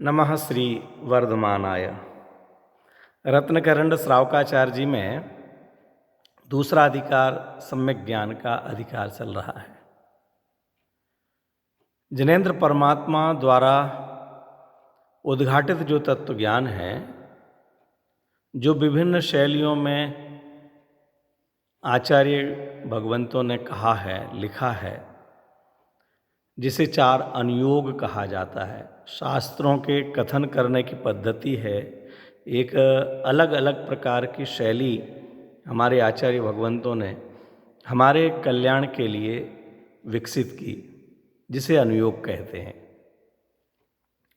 नमः श्री वर्धमानाय। रत्नकरंड श्रावकाचार्य जी में दूसरा अधिकार सम्यक ज्ञान का अधिकार चल रहा है। जिनेन्द्र परमात्मा द्वारा उद्घाटित जो तत्व ज्ञान है, जो विभिन्न शैलियों में आचार्य भगवंतों ने कहा है, लिखा है, जिसे 4 अनुयोग कहा जाता है। शास्त्रों के कथन करने की पद्धति है, एक अलग अलग प्रकार की शैली हमारे आचार्य भगवंतों ने हमारे कल्याण के लिए विकसित की, जिसे अनुयोग कहते हैं।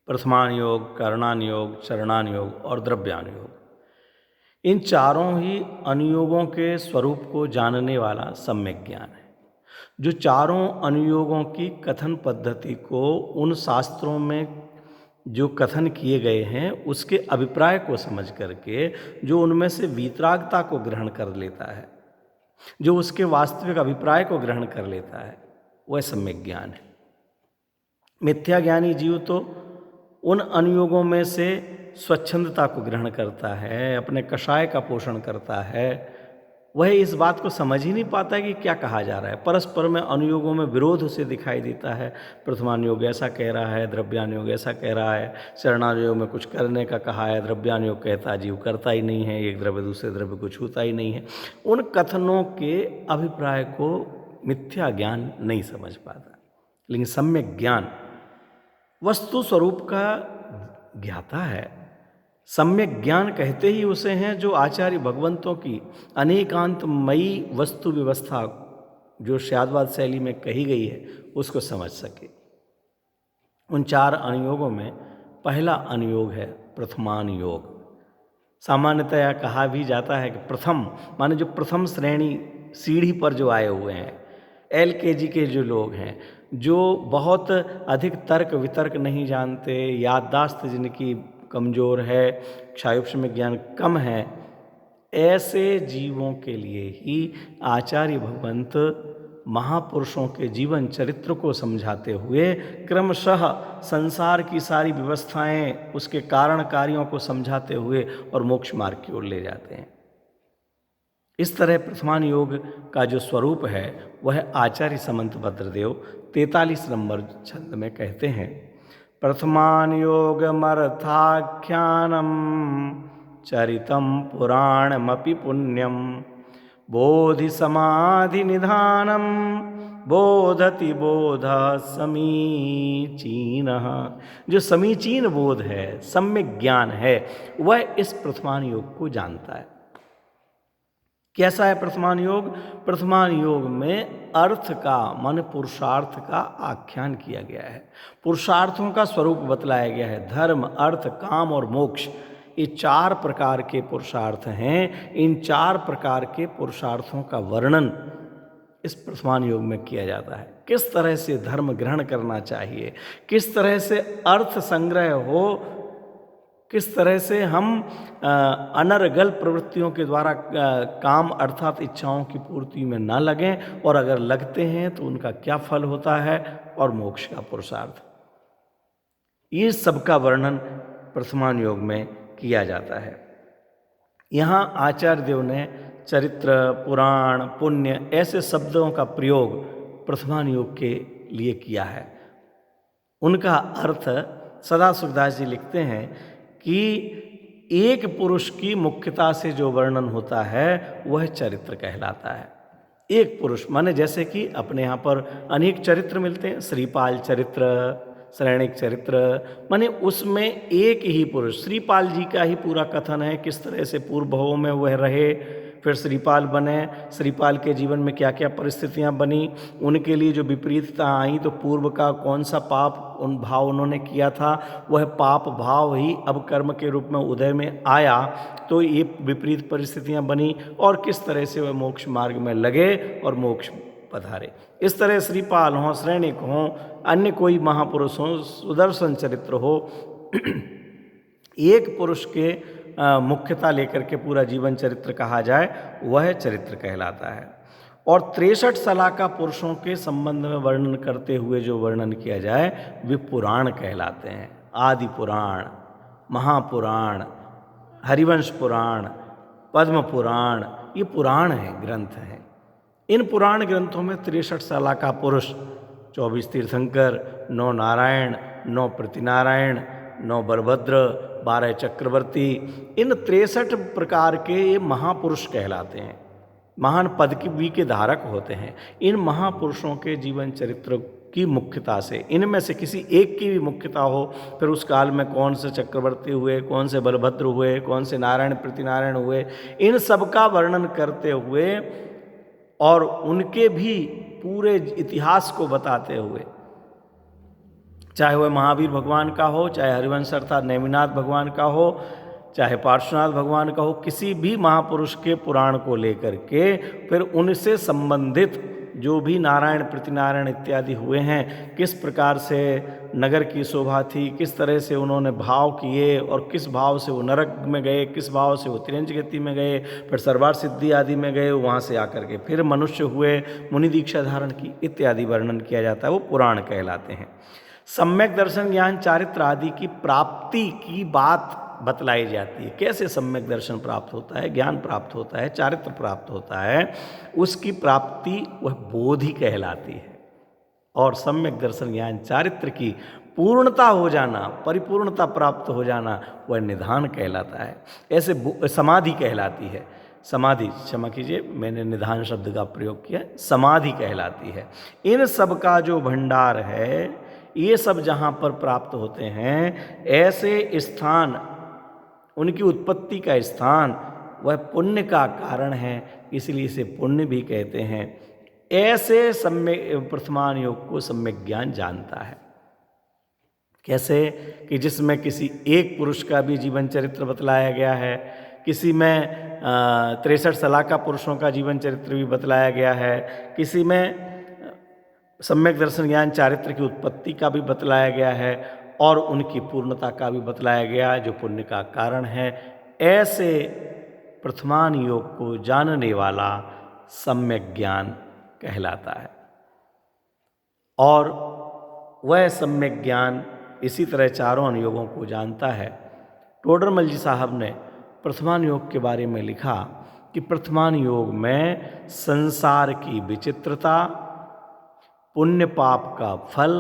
प्रथमानुयोग, करणानुयोग, चरणानुयोग और द्रव्यानुयोग, इन चारों ही अनुयोगों के स्वरूप को जानने वाला सम्यक ज्ञान है, जो चारों अनुयोगों की कथन पद्धति को उन शास्त्रों में जो कथन किए गए हैं उसके अभिप्राय को समझ करके जो उनमें से वीतरागता को ग्रहण कर लेता है, जो उसके वास्तविक अभिप्राय को ग्रहण कर लेता है, वह सम्यक ज्ञान है। मिथ्या ज्ञानी जीव तो उन अनुयोगों में से स्वच्छंदता को ग्रहण करता है, अपने कषाय का पोषण करता है, वह इस बात को समझ ही नहीं पाता है कि क्या कहा जा रहा है। परस्पर में अनुयोगों में विरोध उसे दिखाई देता है। प्रथमानुयोग ऐसा कह रहा है, द्रव्यानुयोग ऐसा कह रहा है, चरणानुयोग में कुछ करने का कहा है, द्रव्यानुयोग कहता है जीव करता ही नहीं है, एक द्रव्य दूसरे द्रव्य को छूता ही नहीं है। उन कथनों के अभिप्राय को मिथ्या ज्ञान नहीं समझ पाता, लेकिन सम्यक ज्ञान वस्तु स्वरूप का ज्ञाता है। सम्यक ज्ञान कहते ही उसे हैं जो आचार्य भगवंतों की अनेकांतमयी वस्तु व्यवस्था जो श्यादवाद शैली में कही गई है उसको समझ सके। उन 4 अनुयोगों में पहला अनुयोग है प्रथमानुयोग। सामान्यतया कहा भी जाता है कि प्रथम माने जो प्रथम श्रेणी सीढ़ी पर जो आए हुए हैं, LKG के जो लोग हैं, जो बहुत अधिक तर्क वितर्क नहीं जानते, याददाश्त जिनकी कमज़ोर है, क्षायुष में ज्ञान कम है, ऐसे जीवों के लिए ही आचार्य भगवंत महापुरुषों के जीवन चरित्र को समझाते हुए क्रमशः संसार की सारी व्यवस्थाएं, उसके कारण कार्यों को समझाते हुए और मोक्ष मार्ग की ओर ले जाते हैं। इस तरह प्रथमानुयोग का जो स्वरूप है वह आचार्य समंत भद्रदेव 43 नंबर छंद में कहते हैं, प्रथमानुयोगमर्थाख्यानम चरितम पुराणमपि पुण्यम बोधि समाधि निधानम बोधति बोध समीचीन। जो समीचीन बोध है, सम्यक ज्ञान है, वह इस प्रथमानुयोग को जानता है। कैसा है प्रथमानुयोग? प्रथमानुयोग में अर्थ का मन पुरुषार्थ का आख्यान किया गया है, पुरुषार्थों का स्वरूप बतलाया गया है। धर्म, अर्थ, काम और मोक्ष, ये 4 प्रकार के पुरुषार्थ हैं। इन 4 प्रकार के पुरुषार्थों का वर्णन इस प्रथमानुयोग में किया जाता है। किस तरह से धर्म ग्रहण करना चाहिए, किस तरह से अर्थ संग्रह हो, किस तरह से हम अनर्गल प्रवृत्तियों के द्वारा काम अर्थात इच्छाओं की पूर्ति में ना लगें, और अगर लगते हैं तो उनका क्या फल होता है, और मोक्ष का पुरुषार्थ, ये सबका वर्णन प्रथमानुयोग में किया जाता है। यहाँ आचार्य देव ने चरित्र, पुराण, पुण्य ऐसे शब्दों का प्रयोग प्रथमानुयोग के लिए किया है। उनका अर्थ सदा सुखदास जी लिखते हैं कि एक पुरुष की मुख्यता से जो वर्णन होता है वह चरित्र कहलाता है। एक पुरुष माने जैसे कि अपने यहाँ पर अनेक चरित्र मिलते हैं, श्रीपाल चरित्र, श्रेणिक चरित्र, माने उसमें एक ही पुरुष, श्रीपाल जी का ही पूरा कथन है, किस तरह से पूर्व भवों में वह रहे, फिर श्रीपाल बने, श्रीपाल के जीवन में क्या क्या परिस्थितियां बनी, उनके लिए जो विपरीतता आई, तो पूर्व का कौन सा पाप उन भाव उन्होंने किया था, वह पाप भाव ही अब कर्म के रूप में उदय में आया, तो ये विपरीत परिस्थितियां बनी, और किस तरह से वह मोक्ष मार्ग में लगे और मोक्ष पधारे। इस तरह श्रीपाल हों, श्रेणिक हों, अन्य कोई महापुरुष हों, सुदर्शन चरित्र हो, एक पुरुष के मुख्यता लेकर के पूरा जीवन चरित्र कहा जाए, वह चरित्र कहलाता है। और 63 सलाका पुरुषों के संबंध में वर्णन करते हुए जो वर्णन किया जाए वे पुराण कहलाते हैं। आदि पुराण, महापुराण, हरिवंश पुराण, पद्म पुराण, ये पुराण हैं, ग्रंथ हैं। इन पुराण ग्रंथों में 63 साला का पुरुष, 24 तीर्थंकर, 9 नारायण, 9 प्रतिनारायण, 9 बलभद्र, 12 चक्रवर्ती, इन 63 प्रकार के ये महापुरुष कहलाते हैं, महान पद की भी के धारक होते हैं। इन महापुरुषों के जीवन चरित्र की मुख्यता से, इनमें से किसी एक की भी मुख्यता हो, फिर उस काल में कौन से चक्रवर्ती हुए, कौन से बलभद्र हुए, कौन से नारायण प्रतिनारायण हुए, इन सब का वर्णन करते हुए और उनके भी पूरे इतिहास को बताते हुए, चाहे वह महावीर भगवान का हो, चाहे हरिवंश अर्थात नेमिनाथ भगवान का हो, चाहे पार्श्वनाथ भगवान का हो, किसी भी महापुरुष के पुराण को लेकर के फिर उनसे संबंधित जो भी नारायण प्रतिनारायण इत्यादि हुए हैं, किस प्रकार से नगर की शोभा थी, किस तरह से उन्होंने भाव किए और किस भाव से वो नरक में गए, किस भाव से वो तिरंज गति में गए, फिर सरवार सिद्धि आदि में गए, वहाँ से आकर के फिर मनुष्य हुए, मुनि दीक्षा धारण की, इत्यादि वर्णन किया जाता है, वो पुराण कहलाते हैं। सम्यक दर्शन ज्ञान चारित्र आदि की प्राप्ति की बात बतलाई जाती है। कैसे सम्यक दर्शन प्राप्त होता है, ज्ञान प्राप्त होता है, चारित्र प्राप्त होता है, उसकी प्राप्ति वह बोधि कहलाती है। और सम्यक दर्शन ज्ञान चारित्र की पूर्णता हो जाना, परिपूर्णता प्राप्त हो जाना, वह निधान कहलाता है। ऐसे समाधि कहलाती है। समाधि, क्षमा कीजिए मैंने निधान शब्द का प्रयोग किया, समाधि कहलाती है। इन सब का जो भंडार है, ये सब जहाँ पर प्राप्त होते हैं, ऐसे स्थान, उनकी उत्पत्ति का स्थान वह पुण्य का कारण है, इसलिए इसे पुण्य भी कहते हैं। ऐसे सम्यक प्रथमान योग को सम्यक ज्ञान जानता है। कैसे कि जिसमें किसी एक पुरुष का भी जीवन चरित्र बतलाया गया है, किसी में 63 सलाका पुरुषों का जीवन चरित्र भी बतलाया गया है, किसी में सम्यक दर्शन ज्ञान चारित्र की उत्पत्ति का भी बतलाया गया है और उनकी पूर्णता का भी बतलाया गया जो पुण्य का कारण है। ऐसे प्रथमान योग को जानने वाला सम्यक ज्ञान कहलाता है। और वह सम्यक ज्ञान इसी तरह चारों अनुयोगों को जानता है। टोडरमल जी साहब ने प्रथमान योग के बारे में लिखा कि प्रथमान योग में संसार की विचित्रता, पुण्य पाप का फल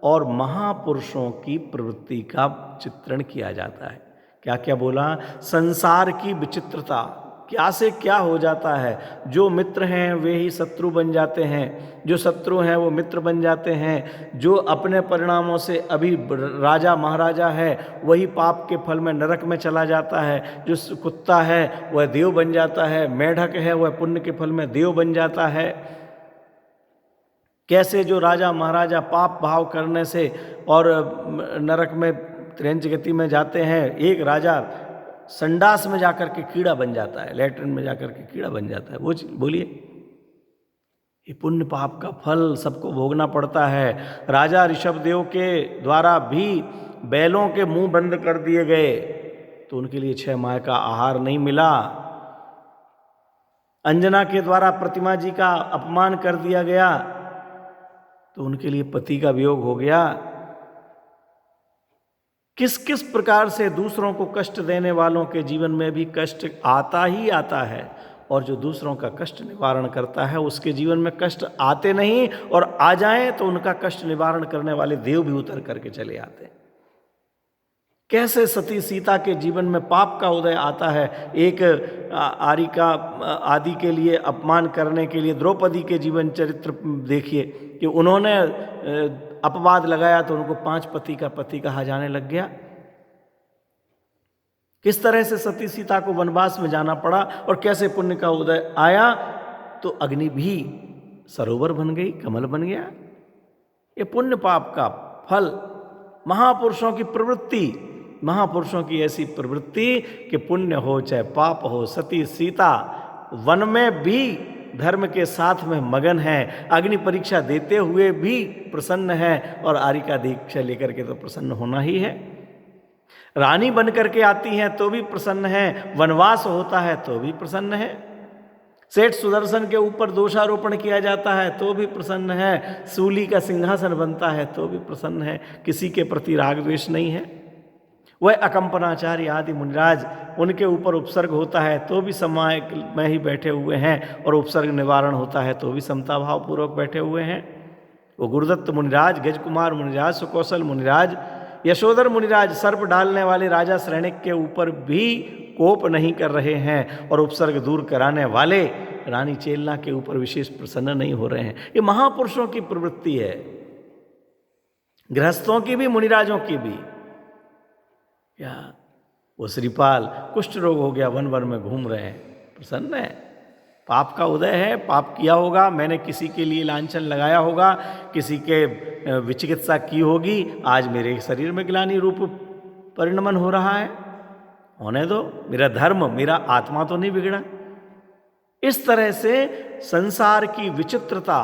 और महापुरुषों की प्रवृत्ति का चित्रण किया जाता है। क्या क्या बोला? संसार की विचित्रता, क्या से क्या हो जाता है। जो मित्र हैं वे ही शत्रु बन जाते हैं, जो शत्रु हैं वो मित्र बन जाते हैं, जो अपने परिणामों से अभी राजा महाराजा है वही पाप के फल में नरक में चला जाता है, जो कुत्ता है वह देव बन जाता है, मेढक है वह पुण्य के फल में देव बन जाता है। कैसे जो राजा महाराजा पाप भाव करने से और नरक में त्रियंच गति में जाते हैं, एक राजा संडास में जाकर के कीड़ा बन जाता है, लैट्रिन में जाकर के कीड़ा बन जाता है। वो बोलिए, ये पुण्य पाप का फल सबको भोगना पड़ता है। राजा ऋषभदेव के द्वारा भी बैलों के मुंह बंद कर दिए गए तो उनके लिए 6 माह का आहार नहीं मिला। अंजना के द्वारा प्रतिमा जी का अपमान कर दिया गया तो उनके लिए पति का वियोग हो गया। किस किस प्रकार से दूसरों को कष्ट देने वालों के जीवन में भी कष्ट आता ही आता है, और जो दूसरों का कष्ट निवारण करता है उसके जीवन में कष्ट आते नहीं, और आ जाएं तो उनका कष्ट निवारण करने वाले देव भी उतर करके चले आते हैं। कैसे सती सीता के जीवन में पाप का उदय आता है। एक आरिका आदि के लिए अपमान करने के लिए द्रौपदी के जीवन चरित्र देखिए कि उन्होंने अपवाद लगाया तो उनको 5 पति कहा जाने लग गया। किस तरह से सती सीता को वनवास में जाना पड़ा और कैसे पुण्य का उदय आया तो अग्नि भी सरोवर बन गई, कमल बन गया। ये पुण्य पाप का फल, महापुरुषों की प्रवृत्ति, महापुरुषों की ऐसी प्रवृत्ति कि पुण्य हो चाहे पाप हो, सती सीता वन में भी धर्म के साथ में मगन है, अग्नि परीक्षा देते हुए भी प्रसन्न है, और आरिका दीक्षा लेकर के तो प्रसन्न होना ही है। रानी बन करके आती हैं तो भी प्रसन्न है, वनवास होता है तो भी प्रसन्न है। सेठ सुदर्शन के ऊपर दोषारोपण किया जाता है तो भी प्रसन्न है, सूली का सिंहासन बनता है तो भी प्रसन्न है, किसी के प्रति राग द्वेष नहीं है। वह अकंपनाचार्य आदि मुनिराज, उनके ऊपर उपसर्ग होता है तो भी समय में ही बैठे हुए हैं, और उपसर्ग निवारण होता है तो भी समता भाव पूर्वक बैठे हुए हैं। वो गुरुदत्त मुनिराज, गजकुमार मुनिराज, सुकौशल मुनिराज, यशोधर मुनिराज, सर्प डालने वाले राजा श्रेणिक के ऊपर भी कोप नहीं कर रहे हैं, और उपसर्ग दूर कराने वाले रानी चेलना के ऊपर विशेष प्रसन्न नहीं हो रहे हैं। ये महापुरुषों की प्रवृत्ति है, गृहस्थों की भी मुनिराजों की भी। या वो श्रीपाल कुष्ठ रोग हो गया, वन वन में घूम रहे हैं, प्रसन्न है। पाप का उदय है, पाप किया होगा, मैंने किसी के लिए लांछन लगाया होगा, किसी के विचिकित्सा की होगी, आज मेरे शरीर में ग्लानि रूप परिणमन हो रहा है, होने दो, मेरा धर्म, मेरा आत्मा तो नहीं बिगड़ा। इस तरह से संसार की विचित्रता,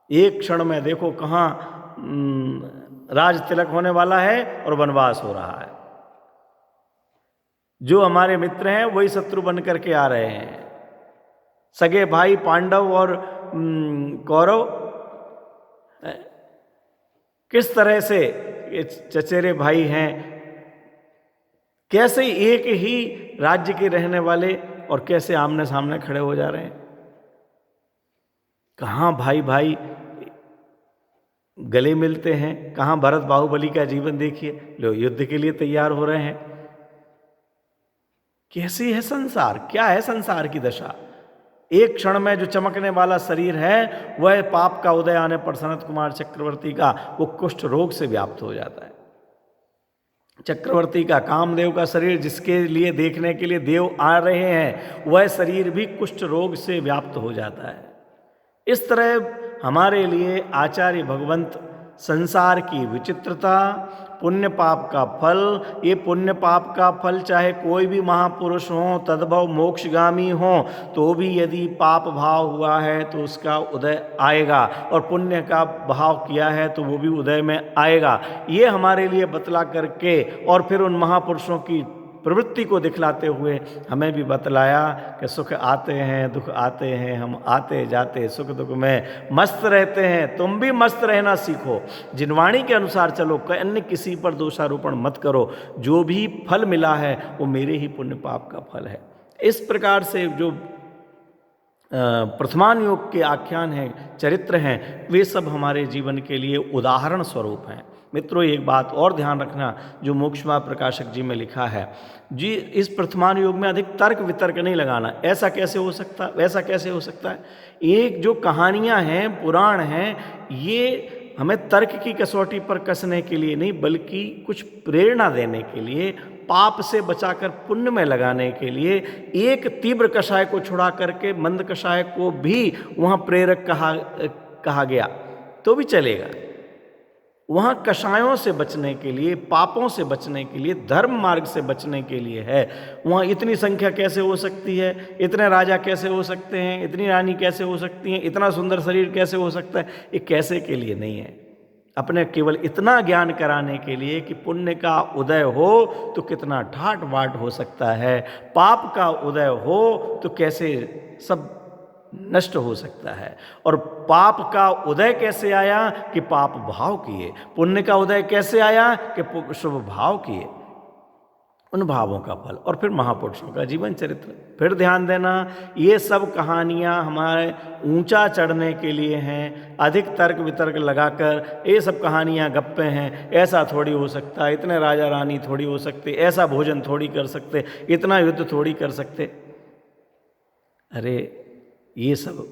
एक क्षण में देखो कहाँ राज तिलक होने वाला है और वनवास हो रहा है। जो हमारे मित्र हैं वही शत्रु बन करके आ रहे हैं। सगे भाई पांडव और कौरव किस तरह से ये चचेरे भाई हैं, कैसे एक ही राज्य के रहने वाले और कैसे आमने सामने खड़े हो जा रहे हैं। कहाँ भाई भाई गले मिलते हैं, कहाँ भरत बाहुबली का जीवन देखिए, लोग युद्ध के लिए तैयार हो रहे हैं। कैसी है संसार, क्या है संसार की दशा। एक क्षण में जो चमकने वाला शरीर है वह पाप का उदय आने पर सनत कुमार चक्रवर्ती का वो कुष्ठ रोग से व्याप्त हो जाता है। चक्रवर्ती का, कामदेव का शरीर जिसके लिए देखने के लिए देव आ रहे हैं, वह शरीर भी कुष्ठ रोग से व्याप्त हो जाता है। इस तरह हमारे लिए आचार्य भगवंत संसार की विचित्रता, पुण्य पाप का फल, ये पुण्य पाप का फल चाहे कोई भी महापुरुष हो, तद्भव मोक्षगामी हो, तो भी यदि पाप भाव हुआ है तो उसका उदय आएगा, और पुण्य का भाव किया है तो वो भी उदय में आएगा। ये हमारे लिए बतला करके और फिर उन महापुरुषों की प्रवृत्ति को दिखलाते हुए हमें भी बतलाया कि सुख आते हैं, दुख आते हैं, हम आते जाते सुख दुख में मस्त रहते हैं, तुम भी मस्त रहना सीखो, जिनवाणी के अनुसार चलो, अन्य किसी पर दोषारोपण मत करो, जो भी फल मिला है वो मेरे ही पुण्य पाप का फल है। इस प्रकार से जो प्रथमान योग के आख्यान हैं, चरित्र हैं, वे सब हमारे जीवन के लिए उदाहरण स्वरूप हैं। मित्रों, एक बात और ध्यान रखना, जो मोक्षमा प्रकाशक जी में लिखा है जी, इस प्रथमान योग में अधिक तर्क वितर्क नहीं लगाना। ऐसा कैसे हो सकता, वैसा कैसे हो सकता है। एक जो कहानियां हैं, पुराण हैं, ये हमें तर्क की कसौटी पर कसने के लिए नहीं, बल्कि कुछ प्रेरणा देने के लिए, पाप से बचाकर पुण्य में लगाने के लिए, एक तीव्र कषाय को छुड़ा करके मंद कषाय को भी वहाँ प्रेरक कहा गया तो भी चलेगा। वहाँ कषायों से बचने के लिए, पापों से बचने के लिए, धर्म मार्ग से बचने के लिए है। वहाँ इतनी संख्या कैसे हो सकती है, इतने राजा कैसे हो सकते हैं, इतनी रानी कैसे हो सकती हैं, इतना सुंदर शरीर कैसे हो सकता है, ये कैसे के लिए नहीं है। अपने केवल इतना ज्ञान कराने के लिए कि पुण्य का उदय हो तो कितना ठाट बाट हो सकता है, पाप का उदय हो तो कैसे सब नष्ट हो सकता है, और पाप का उदय कैसे आया कि पाप भाव किए, पुण्य का उदय कैसे आया कि शुभ भाव किए, उन भावों का फल, और फिर महापुरुषों का जीवन चरित्र। फिर ध्यान देना, ये सब कहानियाँ हमारे ऊंचा चढ़ने के लिए हैं, अधिक तर्क वितर्क लगाकर ये सब कहानियाँ गप्पे हैं, ऐसा थोड़ी हो सकता है, इतने राजा रानी थोड़ी हो सकते, ऐसा भोजन थोड़ी कर सकते, इतना युद्ध थोड़ी कर सकते। अरे ये सब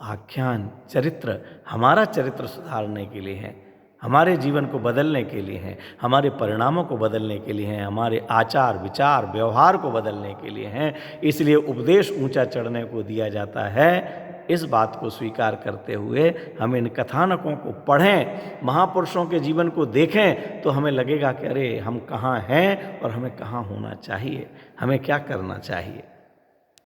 आख्यान, चरित्र हमारा चरित्र सुधारने के लिए हैं, हमारे जीवन को बदलने के लिए हैं, हमारे परिणामों को बदलने के लिए हैं, हमारे आचार विचार व्यवहार को बदलने के लिए हैं। इसलिए उपदेश ऊंचा चढ़ने को दिया जाता है। इस बात को स्वीकार करते हुए हम इन कथानकों को पढ़ें, महापुरुषों के जीवन को देखें, तो हमें लगेगा कि अरे हम कहाँ हैं और हमें कहाँ होना चाहिए, हमें क्या करना चाहिए।